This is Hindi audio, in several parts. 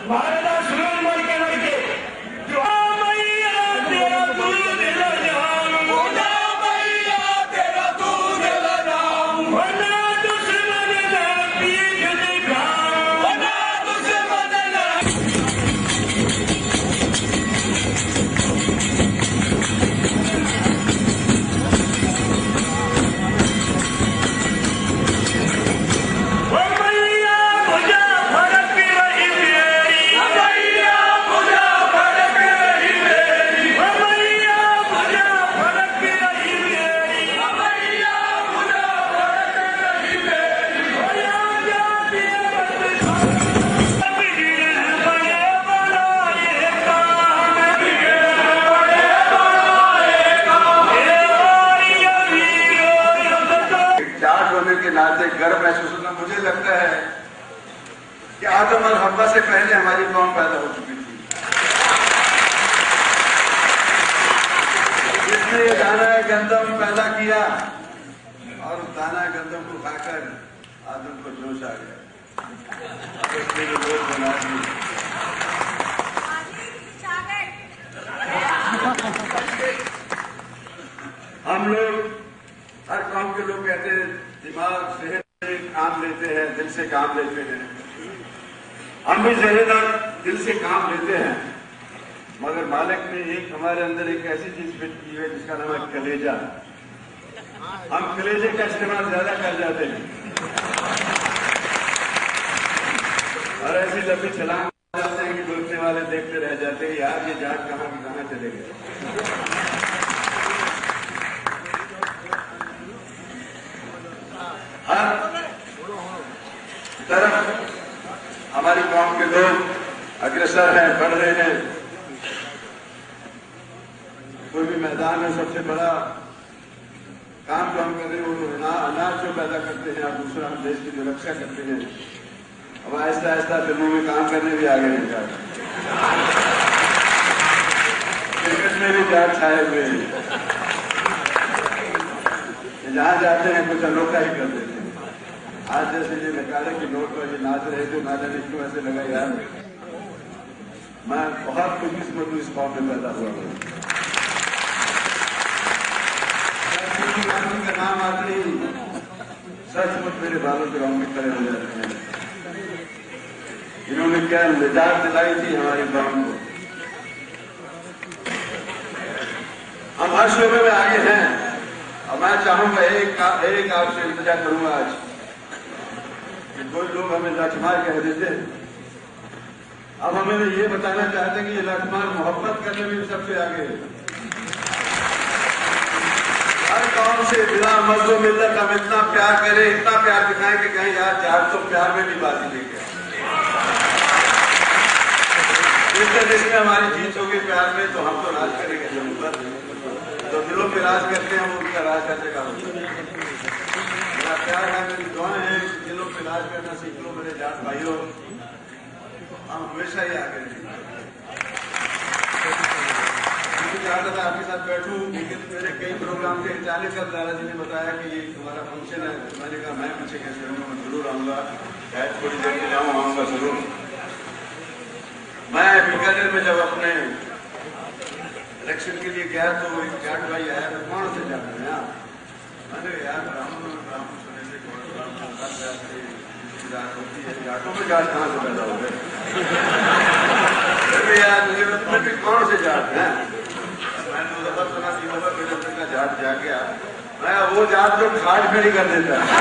भारत सुरेंद्र के लड़के जो मैया तेरा दूध लगाऊं, मैया तेरा दूध लगाऊं, वरना दुश्मन ना पीठ दिखाऊं, वरना दुश्मन ना। के नाते गर्व महसूस होता। मुझे लगता है कि आदम और हव्वा से पहले हमारी कौम पैदा हो चुकी थी। जिसने ये दाना गंदम पैदा किया और उस दाना गंदम को खाकर आदम को जोश आ गया, उसने जो लोग बना दिए। हम लोग हर काम के लोग कहते हैं दिमाग सेहत से काम लेते हैं, दिल से काम लेते हैं। हम भी जहरीदार दिल से काम लेते हैं, मगर मालिक ने एक हमारे अंदर एक ऐसी चीज फिट की है जिसका नाम है कलेजा। हम कलेजे का इस्तेमाल ज्यादा कर जाते हैं और ऐसी लंबी छलांग जाते हैं कि बोलने वाले देखते रह जाते हैं, यार ये जाट कहाँ की कहाँ चले गए। हर तरफ हमारी कौम के लोग अग्रसर हैं, बढ़ रहे हैं। कोई भी मैदान में सबसे बड़ा काम जो हम कर रहे हैं वो अनाज जो पैदा करते हैं और दूसरा हम देश की जो रक्षा करते हैं। अब आहिस्ता आहिस्ता फिल्मों में काम करने भी आ गए हैं। क्रिकेट में भी जाट छाए हुए हैं, जहां जाते हैं कुछ अनोखा ही कर देते हैं। आज जैसे ये नकारे की नोट पर ये नाच रहे थे, ना जाने क्यों ऐसे लगा यार मैं बहुत खुशकिस्मत हूँ इस कौम में पैदा हुआ हूँ। का नाम आते ही सचमुच मेरे बालों के रोंगटे खड़े हो जाते हैं। इन्होंने क्या निजात दिलाई थी हमारी कौम को। हम हर शोबे में आगे हैं और मैं चाहूंगा एक आपसे इंतजार करूंगा आज कि कोई लोग हमें लठमार कह देते, अब हमें ये बताना चाहते हैं कि ये लठमार मोहब्बत करने में सबसे आगे है। हर कौम से बिना मजलूम मिलत हम इतना प्यार करें, इतना प्यार दिखाएं कि कहीं यार चार तो प्यार में भी बाजी दे गया। जिसमें हमारी जीत होगी प्यार में तो हम तो राज करेंगे जम्मू पर। तो दिलों पे राज करते हैं, उनका राज करने का होता है। मेरा प्यार है, मेरी दुआएं हैं, दिलों पे राज करना सीख लो मेरे जाट भाइयों। हम हमेशा ही आगे रहेंगे। चाहता था आपके साथ बैठूं, लेकिन मेरे कई प्रोग्राम के अचानक से दादा जी ने बताया कि ये तुम्हारा फंक्शन है। मैंने कहा मैं पीछे कैसे रहूंगा, मैं जरूर आऊंगा, शायद थोड़ी देर के जाऊँ, आऊंगा जरूर। मैं बीकानेर में जब अपने इलेक्शन के लिए गया तो एक जाट भाई आया, तो कौन से जाट है आप? मैंने यार ब्राह्मण सुने से होती है, जाटों में जाट कहाँ से पैदा हो गए? यार तुम्हें भी कौन से जाट है? मैंने तो दफा सुना कि मेरे का जाट जा गया। मैं वो जाट जो खाट खड़ी कर देता है।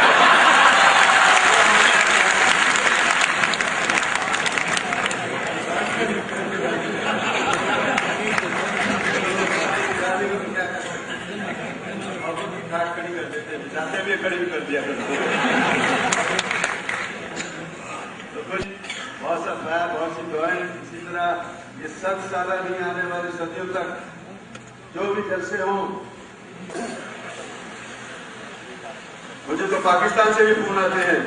खड़ी भी कर दिया तो कुछ बहुत सा प्यार, बहुत सी दुआएं। इसी तरह ये 7 साल नहीं आने वाले सदियों तक जो भी जलसे हों। मुझे तो पाकिस्तान से भी फोन आते हैं,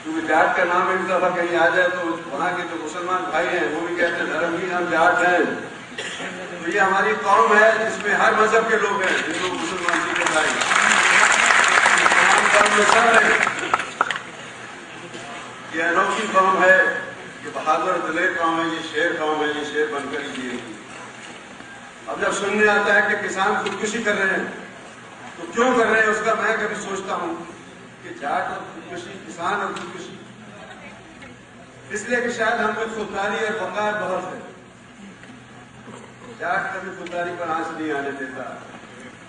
क्योंकि जाट का नाम एक दफा कहीं आ जाए तो वहां के जो मुसलमान भाई हैं वो भी कहते हैं धर्म की नाम जाट है। तो ये हमारी कौम है जिसमें हर मजहब के लोग हैं, हिंदू मुसलमान सिख ईसाई। ये अनोखी कौम है कि बहादुर दिलेर कौम है, ये शेर कौम है, ये शेर बनकर ही जिएगी। अब जब सुनने आता है कि किसान खुदकुशी कर रहे हैं, तो क्यों कर रहे हैं उसका मैं कभी सोचता हूं कि जाट और खुदकुशी, किसान और खुदकुशी, इसलिए कि शायद हम में खुददारी और बंगाल बहुत है। जाट कभी खुददारी पर आंच नहीं आने देता।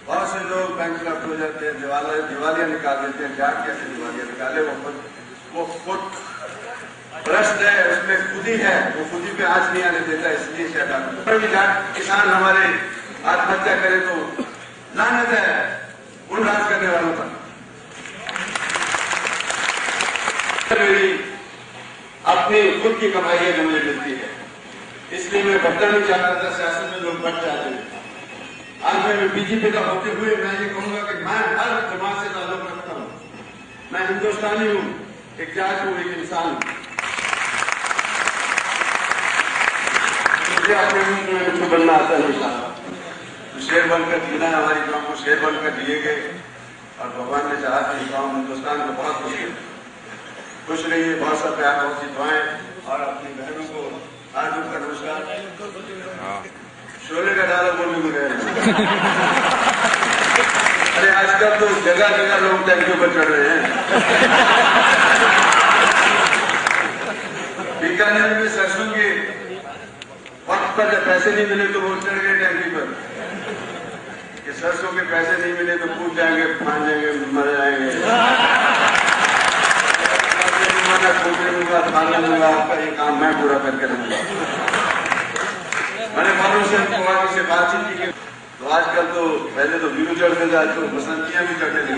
बहुत से लोग बैंकक्रप्ट हो जाते हैं, दिवालियां निकाल देते हैं। जाट कैसे दिवालियां निकाले? वो खुद भ्रष्ट है, उसमें खुदी है, वो खुदी पे आंच नहीं आने देता। इसलिए शायद जाट किसान हमारे आत्महत्या करे तो लानत है उन राज करने वालों पर। मेरी अपनी खुद की कमाई है जो मुझे मिलती है, इसलिए मैं बढ़ना नहीं चाहता था। सियासत में लोग बढ़ जाते हैं। आज मैं बीजेपी का होते हुए मैं ये कहूंगा कि मैं हर जमात से ताल्लुक रखता हूं। मैं हिंदुस्तानी हूं, एक जाट हूं, एक इंसान हूं। मुझे अपने मुल्क में कुछ बनना आता नहीं था। तो शेर बनकर जीना है, हमारी कौम को शेर बनकर जिए गए और भगवान ने चाहा कि कौम हिंदुस्तान में बहुत खुश रही है। बहुत सा प्यार, बहुत सी दुआएं और अपनी बहनों को आज उनका नमस्कार। शोले का डाला बोलने को गए। अरे आजकल तो जगह जगह लोग टैंकियों पर चढ़ रहे हैं। बीकानेर में सरसों के वक्त पर जब पैसे नहीं मिले तो वो चढ़ गए टैंकी पर कि सरसों के पैसे नहीं मिले तो कूद जाएंगे, फान जाएंगे, मर जाएंगे। कूदने दूंगा, फाने दूंगा, आपका ये काम मैं पूरा करके रहूंगा। मैंने फारूक से कुमारी से बातचीत की तो आजकल तो पहले तो वीरू चढ़ते थे, आज तो बसंतियां भी चढ़ने लगी।